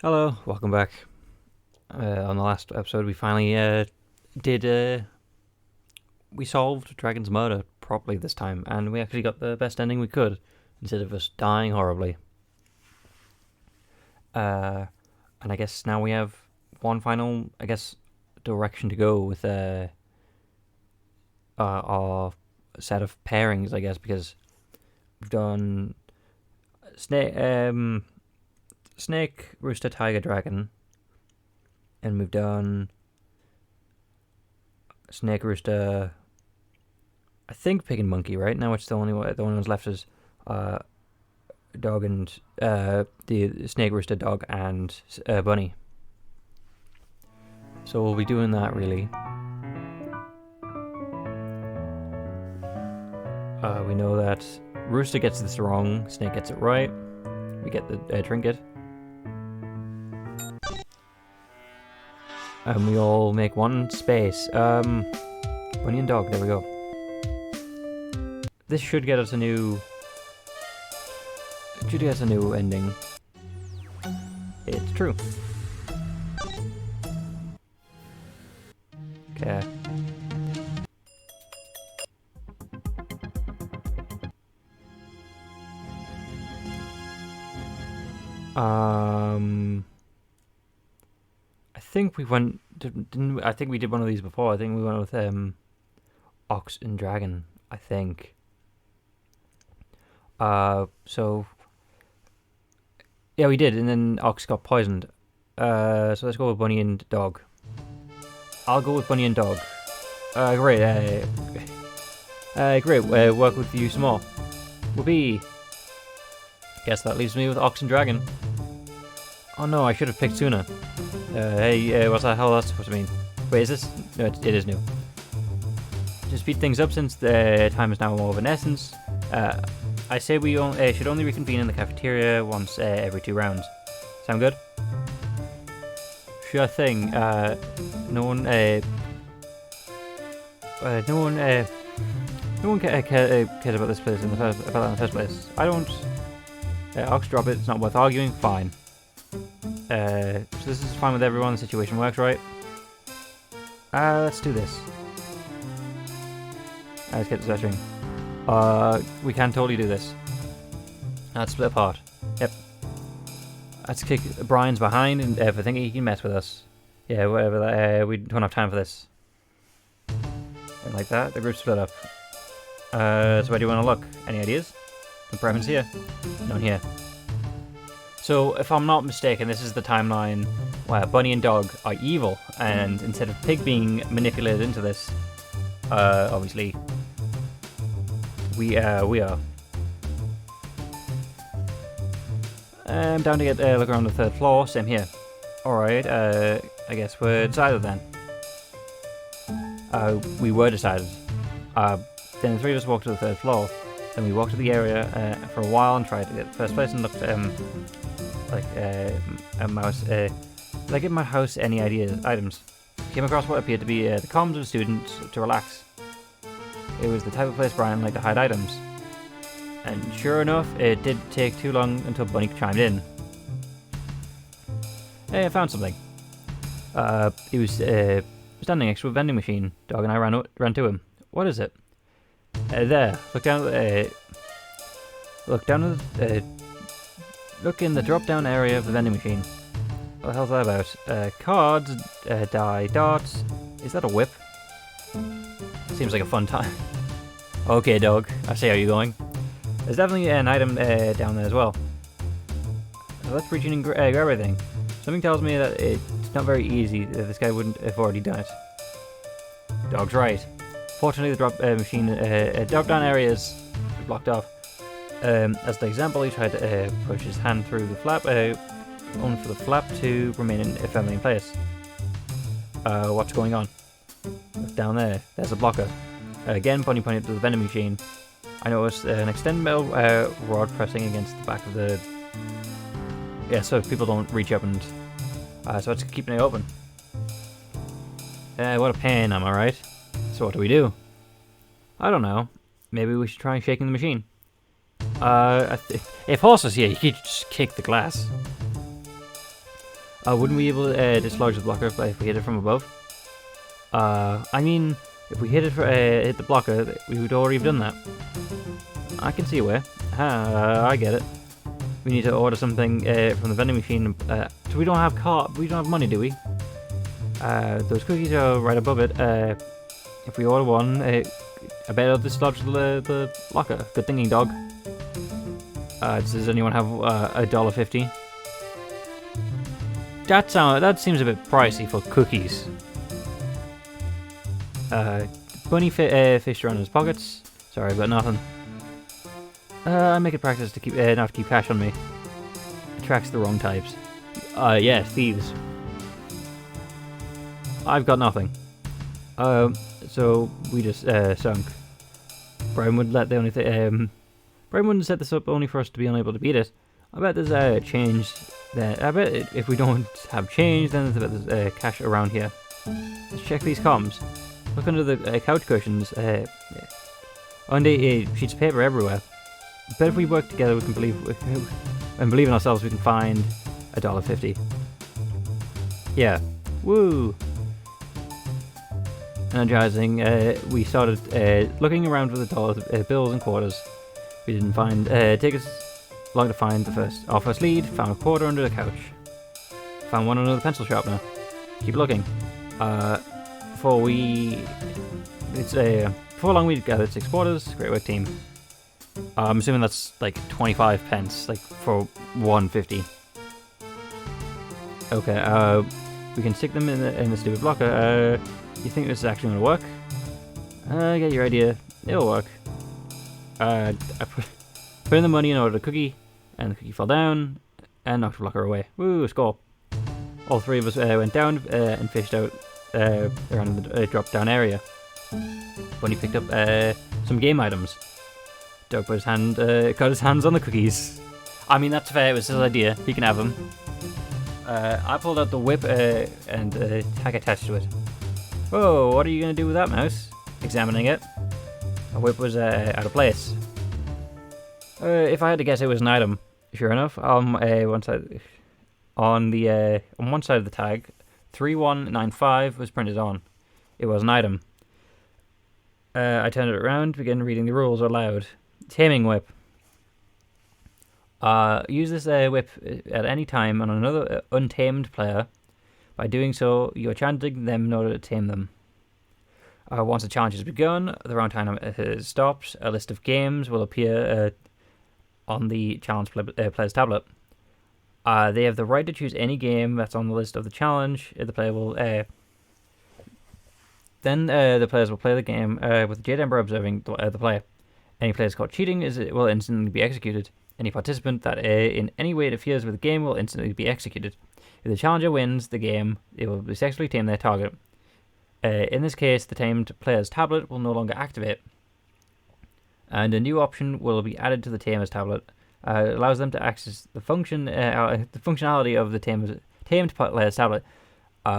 Hello, welcome back. On the last episode, we finally we solved Dragon's murder properly this time, and we actually got the best ending we could, instead of us dying horribly. And I guess now we have one final, direction to go with our set of pairings, I guess, because we've done Snake, Rooster, Tiger, Dragon, and we've done Snake, Rooster, I think Pig and Monkey, right? Now it's the only ones left is Dog and the Snake, Rooster, Dog, and Bunny. So we'll be doing that, really. We know that Rooster gets this wrong, Snake gets it right. We get the trinket. And we all make one space. Bunny and Dog, there we go. This should get us a new... It should get us a new ending. It's true. Okay. I think we went. I think we did one of these before. I think we went with Ox and Dragon. I think. So. Yeah, we did, and then Ox got poisoned. So let's go with Bunny and Dog. I'll go with Bunny and Dog. Great. Great. Work with you some more. Whoopee. Guess that leaves me with Ox and Dragon. Oh no, I should have picked sooner. Hey, what's the hell that's supposed to mean? Wait, is this? No, it is new. To speed things up, since the time is now more of an essence, I say we should only reconvene in the cafeteria once every 2 rounds. Sound good? Sure thing. No one cares about this place in the first place. I don't. Ox, drop it. It's not worth arguing. Fine. So this is fine with everyone. The situation works, right? Let's do this. Let's get to stretching. We can totally do this. Let's split apart. Yep. Let's kick Brian's behind, and if I think he can mess with us. Yeah, whatever. We don't have time for this. And like that, the group split up. So where do you want to look? Any ideas? No preference here? None here. So, if I'm not mistaken, this is the timeline where Bunny and Dog are evil, and instead of Pig being manipulated into this, obviously, we are. I'm down to get a look around the 3rd floor, same here. Alright, I guess we're decided then. We were decided. Then the 3 of us walked to the 3rd floor. Then we walked to the area for a while and tried to get first place and looked like a mouse. Like in my house, any items. Came across what appeared to be the comms of a student to relax. It was the type of place Brian liked to hide items. And sure enough, it did take too long until Bunny chimed in. Hey, I found something. He was standing next to a vending machine. Dog and I ran to him. What is it? There. Look in the drop-down area of the vending machine. What the hell's that about? Cards, die, darts. Is that a whip? Seems like a fun time. Okay, Dog. I see how you're going. There's definitely an item down there as well. Let's reach in and grab everything. Something tells me that it's not very easy. This guy wouldn't have already done it. Dog's right. Fortunately, the drop-down area is blocked off. As the example, he tried to push his hand through the flap, only for the flap to remain firmly in place. What's going on? Look down there. There's a blocker. Again, Bunny pointed to the vending machine. I noticed an extended metal rod pressing against the back of the... Yeah, so people don't reach up and... so it's keeping it open. What a pain, am I right? So what do we do? I don't know. Maybe we should try shaking the machine. If Horse was here, he could just kick the glass. Wouldn't we be able to dislodge the blocker if we hit it from above? I mean, if we hit it hit the blocker, we would already have done that. I can see a way. I get it. We need to order something from the vending machine. So we don't have money, do we? Those cookies are right above it. If we order one, I bet it'll dislodge the locker. Good thinking, dog. Does anyone have $1.50? That seems a bit pricey for cookies. Bunny fished around his pockets. Sorry, but nothing. I make it practice to keep not to keep cash on me. Attracts the wrong types. Yeah, thieves. I've got nothing. So we just sunk. Brian would let the only thing. Brian wouldn't set this up only for us to be unable to beat it. I bet there's change. I bet if we don't have change, then there's cash around here. Let's check these comms. Look under the couch cushions. Under sheets of paper everywhere. Bet if we work together, we can believe in ourselves. We can find $1.50. Yeah. Woo. Energizing. We started looking around for the dollars, bills and quarters. We didn't find. Take us long to find our first lead. Found a quarter under the couch. Found one under the pencil sharpener. Keep looking. Before long we gathered 6 quarters. Great work, team. I'm assuming that's like 25 pence, like for 1.50. Okay. We can stick them in the stupid blocker. You think this is actually gonna work? I get your idea. It'll work. I put in the money and ordered a cookie, and the cookie fell down and knocked the blocker away. Woo, score! All 3 of us went down and fished out around the drop-down area. Bunny picked up some game items. Doug got his hands on the cookies. I mean, that's fair. It was his idea. He can have them. I pulled out the whip and tag attached to it. Whoa, what are you going to do with that, Mouse? Examining it. The whip was out of place. If I had to guess, it was an item. Sure enough, on one side of the tag, 3195 was printed on. It was an item. I turned it around, began reading the rules aloud. Taming whip. Use this whip at any time on another untamed player. By doing so, you are chanting them in order to tame them. Once the challenge has begun, the round time has stopped. A list of games will appear on the challenge player's tablet. They have the right to choose any game that's on the list of the challenge. The player will then the players will play the game with the Jade Emperor observing the play. Any players caught cheating will instantly be executed. Any participant that in any way interferes with the game will instantly be executed. If the challenger wins the game, it will successfully tame their target. In this case, the tamed player's tablet will no longer activate, and a new option will be added to the tamer's tablet. It allows them to access the functionality of the tamed player's tablet.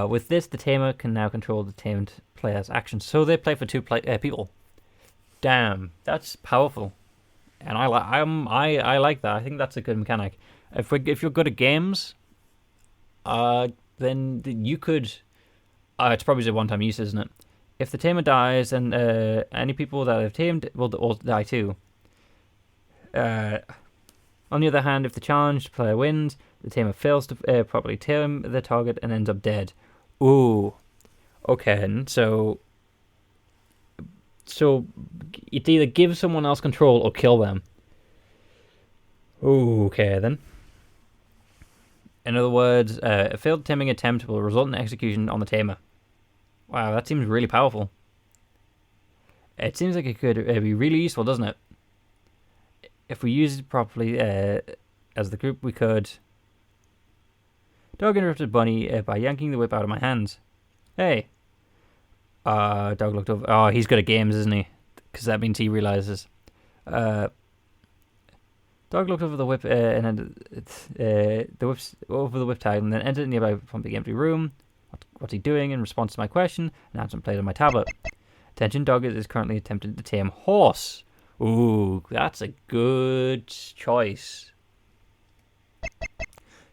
With this, the tamer can now control the tamed player's actions. So they play for 2 people. Damn, that's powerful, and I like that. I think that's a good mechanic. If you're good at games, then you could. It's probably a one-time use, isn't it? If the tamer dies, then any people that have tamed will all die too. On the other hand, if the challenged player wins, the tamer fails to properly tame the target and ends up dead. Ooh. Okay, so it's either give someone else control or kill them. Okay, then. In other words, a failed taming attempt will result in execution on the tamer. Wow, that seems really powerful. It seems like it could be really useful, doesn't it? If we use it properly as the group, we could. Dog interrupted Bunny by yanking the whip out of my hands. Hey. Dog looked over. Oh, he's good at games, isn't he? Because that means he realizes. Dog looked over the whip and over the whip tag, and then entered a nearby pumping empty room. What's he doing? In response to my question, announcement played on my tablet. Attention, Dog is currently attempting to tame horse. Ooh, that's a good choice.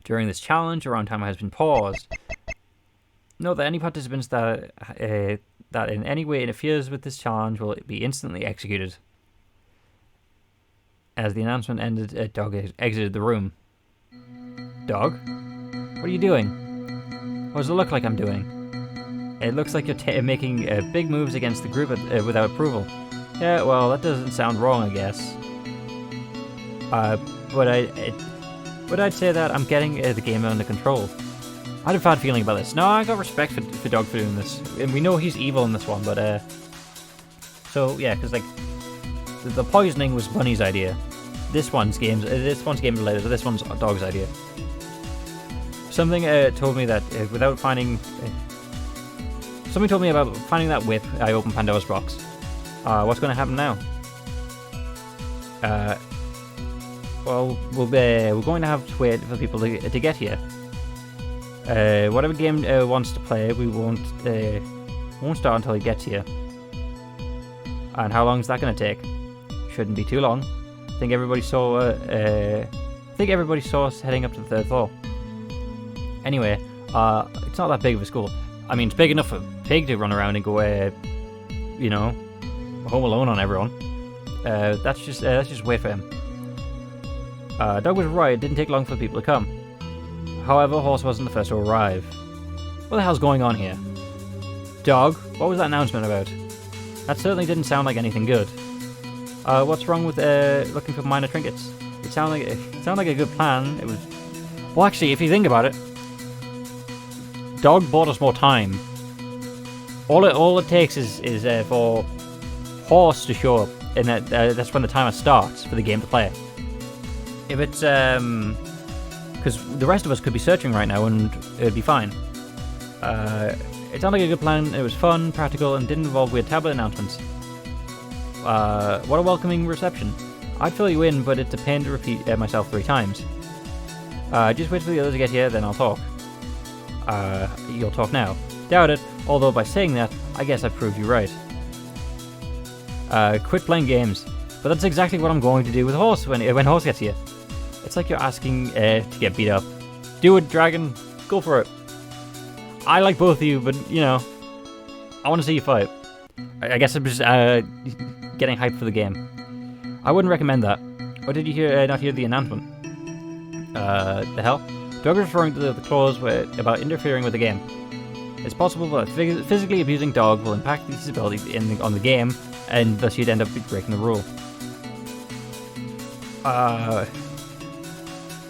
During this challenge, a round timer has been paused. Note that any participants that in any way interferes with this challenge will be instantly executed. As the announcement ended, Dog exited the room. Dog? What are you doing? What does it look like I'm doing? It looks like you're making big moves against the group without approval. Yeah, well, that doesn't sound wrong, I guess. But I'd say that I'm getting the game under control. I had a bad feeling about this. No, I got respect for Dog for doing this. And we know he's evil in this one, but so yeah, because like the poisoning was Bunny's idea. This one's game related. This one's Dog's idea. Something told me that without finding, something told me about finding that whip. I opened Pandora's box. What's going to happen now? Well, we're going to have to wait for people to get here. Whatever game wants to play, we won't start until he gets here. And how long is that going to take? Shouldn't be too long. I think everybody saw us heading up to the third floor. Anyway, it's not that big of a school. I mean, it's big enough for Pig to run around and go, you know, home alone on everyone. Let's just wait for him. Doug was right. It didn't take long for people to come. However, Horse wasn't the first to arrive. What the hell's going on here? Dog, what was that announcement about? That certainly didn't sound like anything good. What's wrong with looking for minor trinkets? It sounded like a good plan. It was. Well, actually, if you think about it, Dog bought us more time. All it takes is for Horse to show up, and that's when the timer starts for the game to play. If it's because the rest of us could be searching right now and it'd be fine. It sounded like a good plan. It was fun, practical, and didn't involve weird tablet announcements. What a welcoming reception. I'd fill you in, but it's a pain to repeat myself 3 times. Just wait for the others to get here, then I'll talk. You'll talk now. Doubt it, although by saying that, I guess I've proved you right. Quit playing games. But that's exactly what I'm going to do with Horse when Horse gets here. It's like you're asking to get beat up. Do it, Dragon. Go for it. I like both of you, but, you know, I want to see you fight. I guess I'm just getting hyped for the game. I wouldn't recommend that. Or did you not hear the announcement? The hell? Doug is referring to the clause about interfering with the game. It's possible that physically abusing Dog will impact his ability on the game, and thus you'd end up breaking the rule.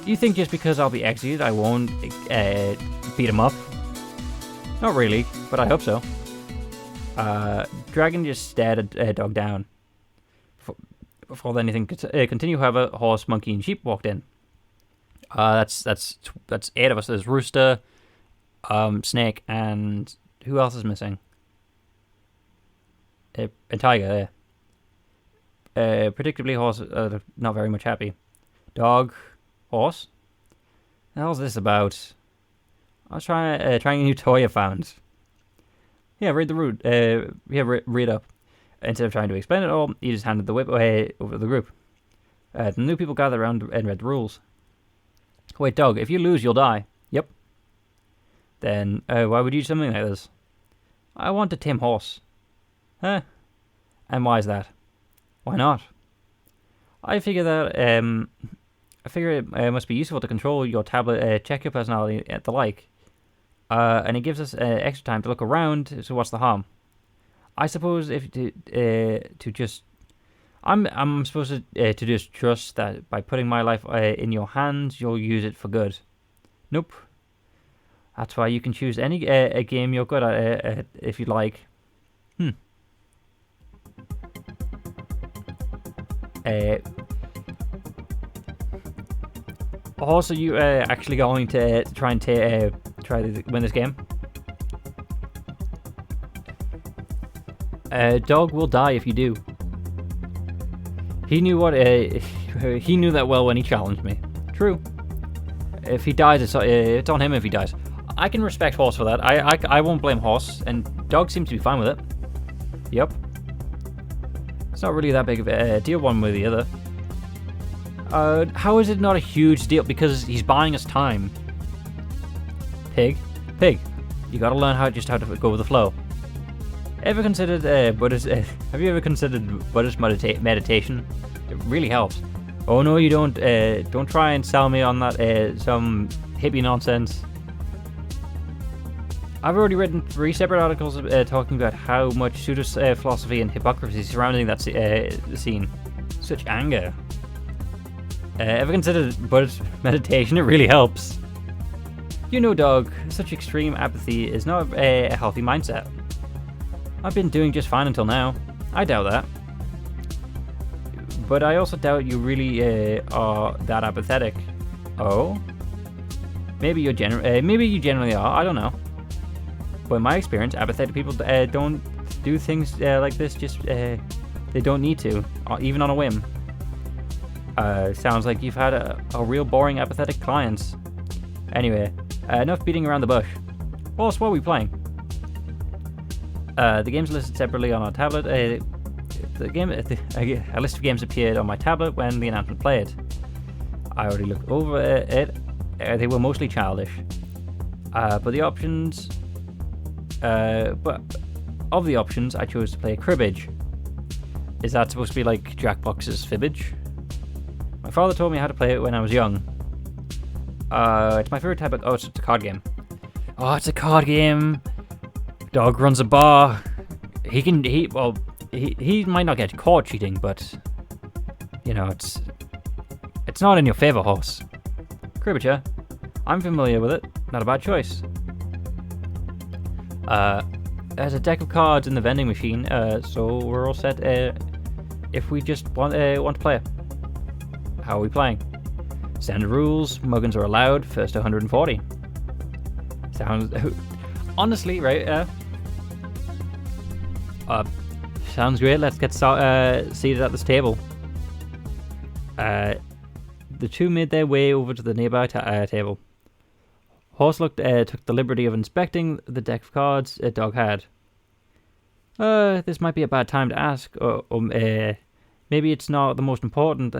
You think just because I'll be executed, I won't beat him up? Not really, but I hope so. Dragon just stared at Dog down. Before anything continue, however, Horse, Monkey, and Sheep walked in. That's 8 of us. There's Rooster, Snake, and who else is missing? A Tiger. Yeah. Predictably, Horse not very much happy. Dog, Horse. The hell's this about? I was trying a new toy I found. Yeah, read the route. Read up. Instead of trying to explain it all, he just handed the whip away over to the group. The new people gathered around and read the rules. Wait, Dog, if you lose, you'll die. Yep. Then, why would you do something like this? I want to tame Horse. Huh? And why is that? Why not? I figure it must be useful to control your tablet, check your personality, and the like. And it gives us extra time to look around, so what's the harm? I suppose if to just... I'm supposed to just trust that by putting my life in your hands, you'll use it for good. Nope. That's why you can choose any a game you're good at if you'd like. Horse, are you actually going to try and win this game? Dog will die if you do. He knew he knew that well when he challenged me. True. If he dies, it's on him if he dies. I can respect Horse for that. I won't blame Horse, and Dog seems to be fine with it. Yep. It's not really that big of a deal one way or the other. How is it not a huge deal? Because he's buying us time. Pig. Pig. You gotta learn how to go with the flow. Ever considered Buddhist? Have you ever considered Buddhist meditation? It really helps. Oh no, you don't. Don't try and sell me on that some hippie nonsense. I've already written 3 separate articles talking about how much pseudo philosophy and hypocrisy surrounding that scene. Such anger. Ever considered Buddhist meditation? It really helps. You know, dog, such extreme apathy is not a healthy mindset. I've been doing just fine until now. I doubt that. But I also doubt you really are that apathetic. Oh? Maybe you generally are, I don't know. But in my experience, apathetic people don't do things like this just... they don't need to, even on a whim. Sounds like you've had a real boring apathetic clients. Anyway, enough beating around the bush. Boss, what are we playing? The games listed separately on our tablet. A list of games appeared on my tablet when the announcement played. I already looked over it. They were mostly childish. But of the options, I chose to play cribbage. Is that supposed to be like Jackbox's fibbage? My father told me how to play it when I was young. It's my favorite type of... Oh, it's a card game. Oh, it's a card game. Dog runs a bar. He might not get caught cheating, but you know, it's not in your favor, horse. Cribbage, huh? I'm familiar with it. Not a bad choice. There's a deck of cards in the vending machine, so we're all set. If we just want to play it. How are we playing? Standard rules. Muggins are allowed. First to 140. Sounds honestly right. Sounds great. Let's get seated at this table. The two made their way over to the nearby table. Horse took the liberty of inspecting the deck of cards Dog had. This might be a bad time to ask, or maybe it's not the most important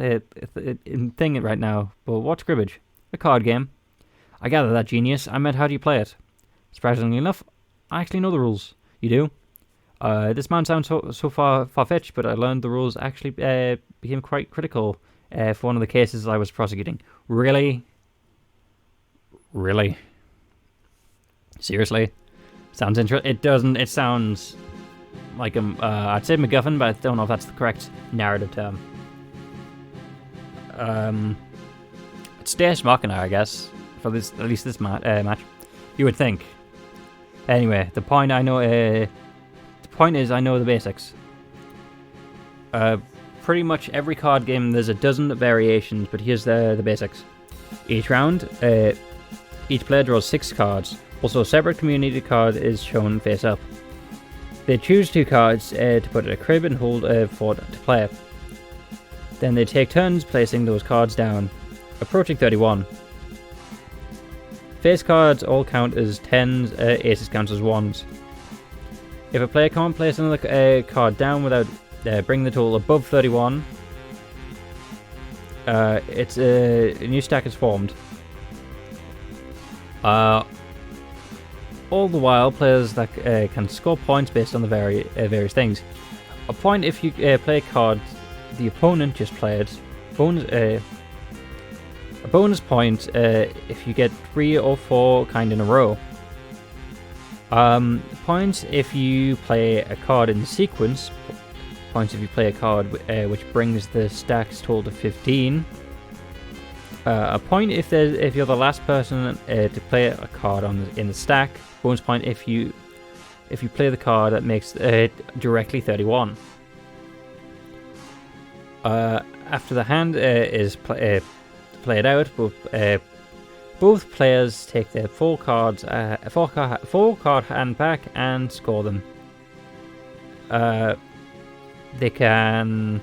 thing right now, but what's cribbage? A card game. I gather that, genius. I meant, how do you play it? Surprisingly enough, I actually know the rules. You do? This man sounds so far-fetched, but I learned the rules actually became quite critical for one of the cases I was prosecuting. Really? Really? Seriously? Sounds interesting. It doesn't. It sounds like I'd say MacGuffin, but I don't know if that's the correct narrative term. It's Deus Machina, I guess, for this, at least this match. You would think. Anyway, the point is I know the basics. Pretty much every card game, there's a dozen variations, but here's the basics. Each round, each player draws 6 cards. Also, a separate community card is shown face up. They choose 2 cards to put in a crib and hold for to play. Then they take turns placing those cards down, approaching 31. Face cards all count as 10s, aces count as 1s. If a player can't place another card down without bringing the total above 31, it's a new stack is formed. All the while, players that can score points based on the various things. A point if you play a card the opponent just played. A bonus point if you get 3 or 4 kind in a row. Points if you play a card in sequence. Points if you play a card which brings the stack's total to 15. A point if you're the last person to play a card in the stack. Bonus point if you play the card that makes directly 31. After the hand is played out, both players take their full card hand back and score them. They can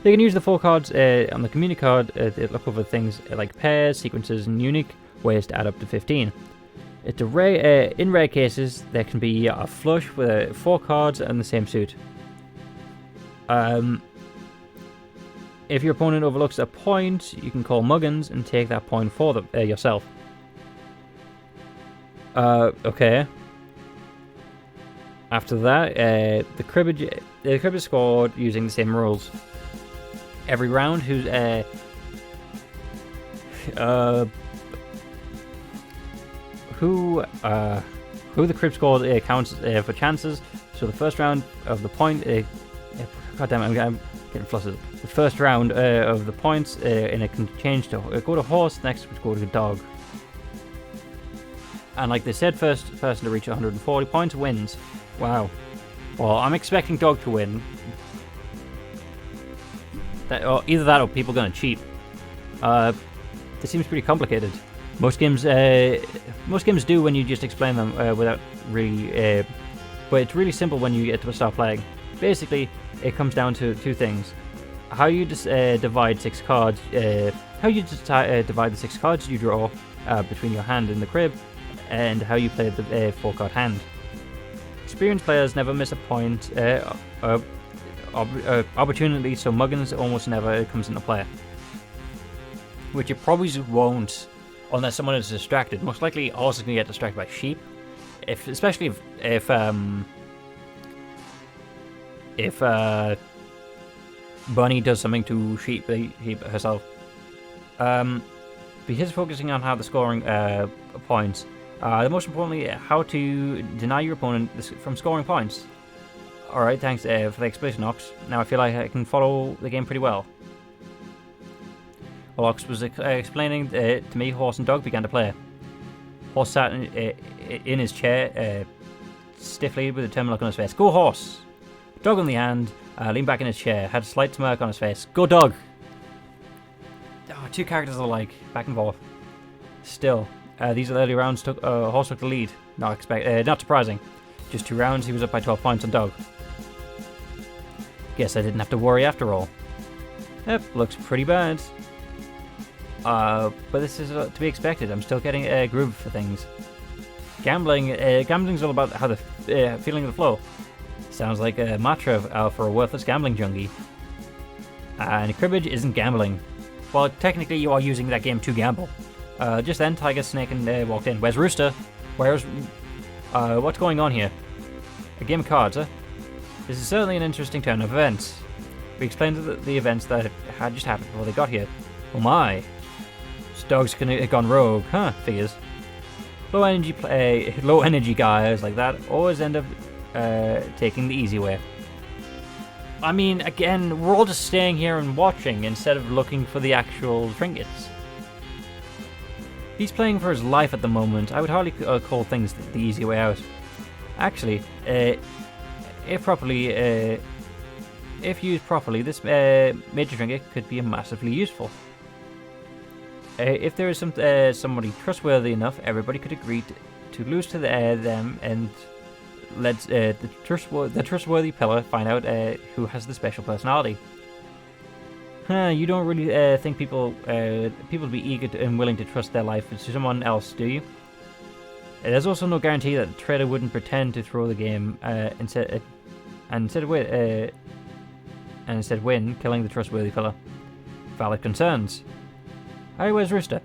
use the 4 cards on the community card to look over things like pairs, sequences, and unique ways to add up to 15. It's in rare cases, there can be a flush with 4 cards and the same suit. If your opponent overlooks a point, you can call Muggins and take that point for yourself. Okay. After that, the cribbage is scored using the same rules. Every round, who the crib scored counts for chances. So the first round of the point, God damn it, I'm getting flustered. The first round of the points, and it can change to go to horse. Next, would go to dog. And like they said, first person to reach 140 points wins. Wow. Well, I'm expecting dog to win. Either that or people gonna cheat. This seems pretty complicated. Most games do when you just explain them without really. But it's really simple when you get to start playing. Basically, it comes down to two things: how you divide 6 cards, how you divide the 6 cards you draw between your hand and the crib, and how you play the 4-card hand. Experienced players never miss a point. Opportunity, so muggins almost never comes into play. Which it probably won't, unless someone is distracted. Most likely, horse is going to get distracted by sheep, especially if Bunny does something to sheep herself. Because focusing on how the scoring points. The most importantly, how to deny your opponent from scoring points. Alright, thanks for the explanation, Ox. Now I feel like I can follow the game pretty well. While Ox was explaining to me, horse and dog began to play. Horse sat in his chair, stiffly with a determined look on his face. Go horse! Dog on the hand, leaned back in his chair, had a slight smirk on his face. Go dog! Oh, 2 characters alike, back and forth. Still, these early rounds horse took the lead. Not surprising. Just 2 rounds, he was up by 12 points on dog. Guess I didn't have to worry after all. Yep, looks pretty bad. But this is to be expected. I'm still getting a groove for things. Gambling's all about how the feeling of the flow. Sounds like a mantra for a worthless gambling junkie. And cribbage isn't gambling. Well, technically you are using that game to gamble. Just then, Tiger, Snake, and walked in. Where's Rooster? What's going on here? A game of cards, huh? This is certainly an interesting turn of events. We explained the events that had just happened before they got here. Oh my. This dog's gone rogue, huh? Figures. Low energy guys like that always end up taking the easy way. I mean, again, we're all just staying here and watching instead of looking for the actual trinkets. He's playing for his life at the moment. I would hardly call things the easy way out. Actually, if used properly, this major trinket could be massively useful. If there is somebody trustworthy enough, everybody could agree to lose to them and let the trustworthy pillar find out who has the special personality. You don't really think people would be eager and willing to trust their life to someone else, do you? There's also no guarantee that the trader wouldn't pretend to throw the game instead win, killing the trustworthy fella. Valid concerns. Hey, where's Rooster?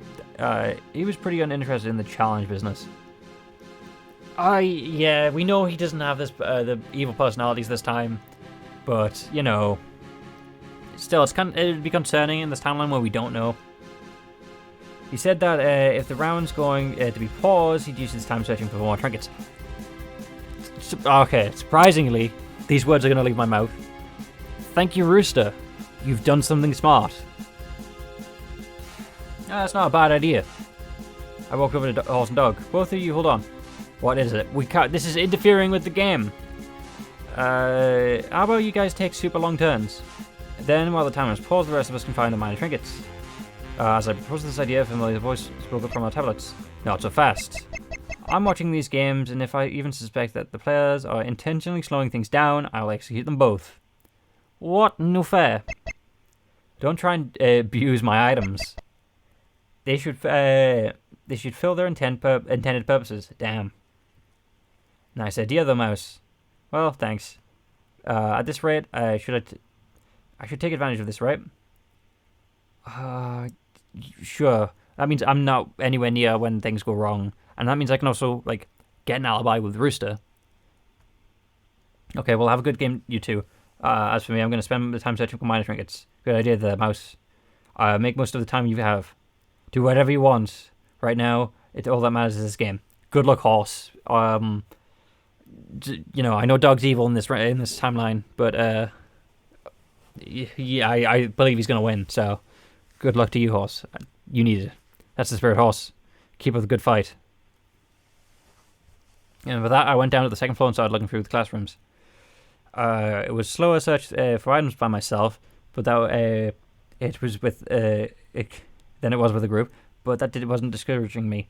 He was pretty uninterested in the challenge business. Yeah, we know he doesn't have the evil personalities this time, but you know, still, it'd be concerning in this timeline where we don't know. He said that if the round's going to be paused, he'd use his time searching for more trinkets. Okay, surprisingly, these words are going to leave my mouth. Thank you, Rooster. You've done something smart. That's not a bad idea. I walked over to Horse and Dog. Both of you, hold on. What is it? We can't. This is interfering with the game. How about you guys take super long turns? Then, while the timer is paused, the rest of us can find the minor trinkets. As I proposed this idea, a familiar voice spoke up from our tablets. Not so fast. I'm watching these games, and if I even suspect that the players are intentionally slowing things down, I'll execute them both. What? No fair. Don't try and abuse my items. They should fill their intended purposes. Damn. Nice idea, though, Mouse. Well, thanks. At this rate, I should take advantage of this, right? Sure. That means I'm not anywhere near when things go wrong. And that means I can also, like, get an alibi with Rooster. Okay, well, have a good game, you two. As for me, I'm going to spend the time searching for minor trinkets. Good idea there, Mouse. Make most of the time you have. Do whatever you want. Right now, all that matters is this game. Good luck, horse. I know Dog's evil in this timeline, but yeah, I believe he's going to win, so good luck to you, horse. You need it. That's the spirit, horse. Keep up the good fight. And with that, I went down to the second floor and started looking through the classrooms. It was slower search for items by myself, but that it was with than it was with a group. But that wasn't discouraging me.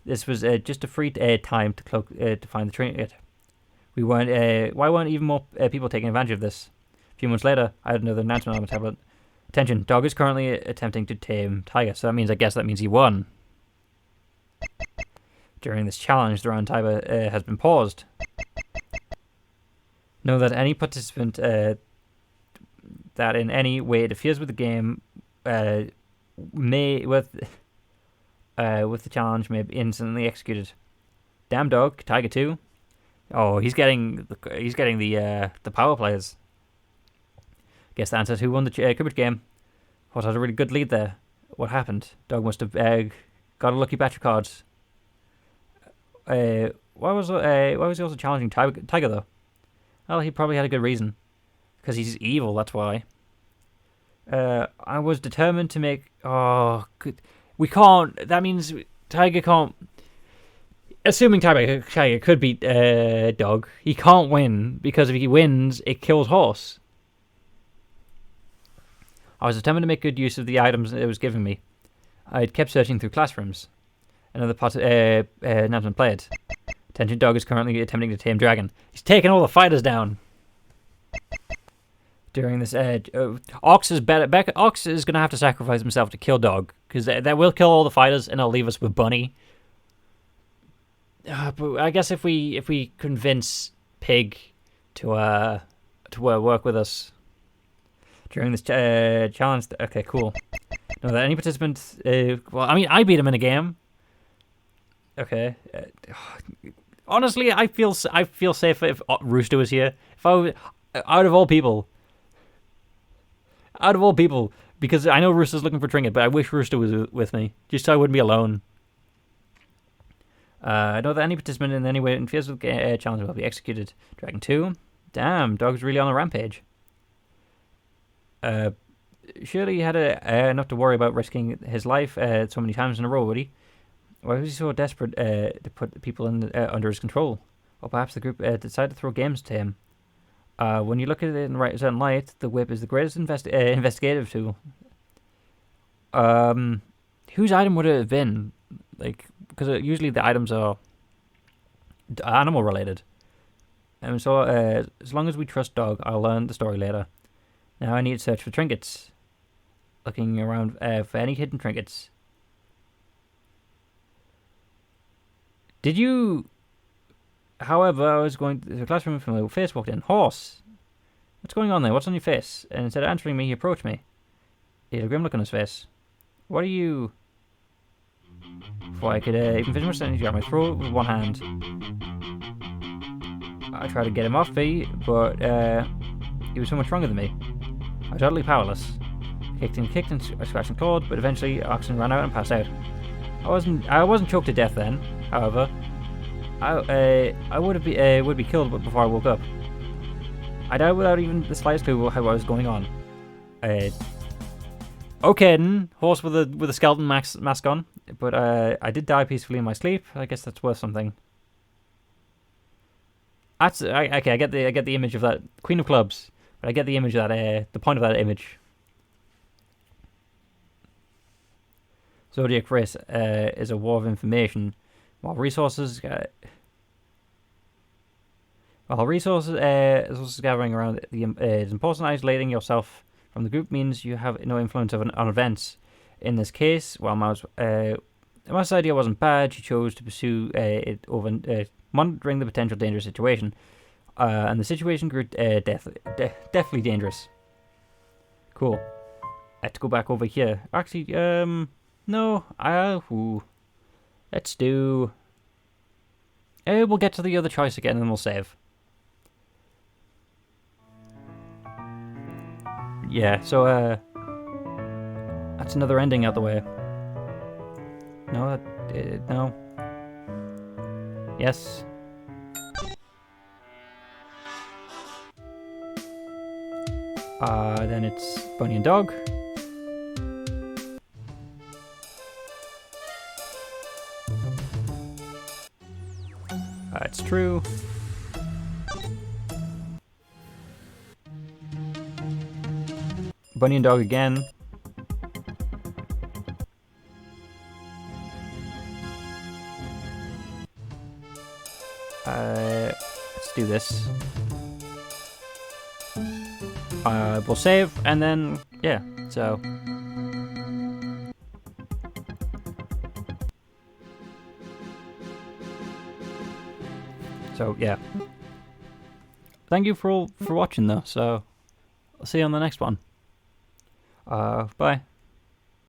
This was just a free time to find the trinket. Why weren't even more people taking advantage of this? A few months later, I had another announcement on my tablet. Attention, Dog is currently attempting to tame Tiger, so I guess that means he won. During this challenge, the round timer has been paused. Know that any participant that in any way interferes with the game with the challenge may be instantly executed. Damn Dog, Tiger 2. Oh, he's getting the power players. Guess the answer to who won the cribbage game. What had a really good lead there. What happened? Dog must have got a lucky batch of cards. Why was he also challenging Tiger though? Well, he probably had a good reason. Because he's evil, that's why. I was determined to make... Oh, we can't... That means Tiger can't... Assuming Tiger could beat Dog, he can't win, because if he wins, it kills Horse. I was determined to make good use of the items it was giving me. I had kept searching through classrooms. Another announcement played. Attention, Dog is currently attempting to tame Dragon. He's taking all the fighters down. During this Ox is better. Ox is going to have to sacrifice himself to kill Dog, because that will kill all the fighters, and it'll leave us with Bunny. But I guess if we convince Pig to work with us during this challenge, okay, cool. No, that any participant. I beat him in a game. Okay. Honestly, I feel safer if Rooster was here. If I was, out of all people, because I know Rooster's looking for Trinket, but I wish Rooster was with me, just so I wouldn't be alone. I know that any participant in any way interferes with the challenge will be executed. Dragon 2. Damn, Dog's really on a rampage. Surely he had enough to worry about risking his life so many times in a row, would he? Why was he so desperate to put people under his control? Or perhaps the group decided to throw games to him. When you look at it in the certain light, the whip is the greatest investigative tool. Whose item would it have been? Like, because usually the items are animal related. And so, as long as we trust Dog, I'll learn the story later. Now I need to search for trinkets. Looking around for any hidden trinkets. Did you... However, I was going to the classroom from my face walked in. Horse! What's going on there? What's on your face? And instead of answering me, he approached me. He had a grim look on his face. What are you... Before I could even finish my sentence, he grabbed my throat with one hand. I tried to get him off me, but he was so much stronger than me. I was utterly powerless. I kicked and scratched and clawed, but eventually Oxen ran out and passed out. I wasn't choked to death then, however. I would be killed before I woke up. I died without even the slightest clue how I was going on. Okay then, horse with a skeleton mask on, but I did die peacefully in my sleep. I guess that's worth something. Okay. I get the image of that Queen of Clubs, but I get the image of that the point of that image. Zodiac race is a war of information, while resources gathering around it's important isolating yourself from the group means you have no influence on events. In this case, while Mouse's idea wasn't bad, she chose to pursue it over monitoring the potential dangerous situation, and the situation grew deathly dangerous. Cool. Let's go back over here. Actually, no. Let's do We'll get to the other choice again and we'll save. Yeah, so, that's another ending out the way. No, no. Yes. Then it's Bunny and Dog. It's true. Bunny and Dog again. Let's do this. We'll save, and then, yeah, so. So, yeah. Thank you for watching, though, so I'll see you on the next one. Bye.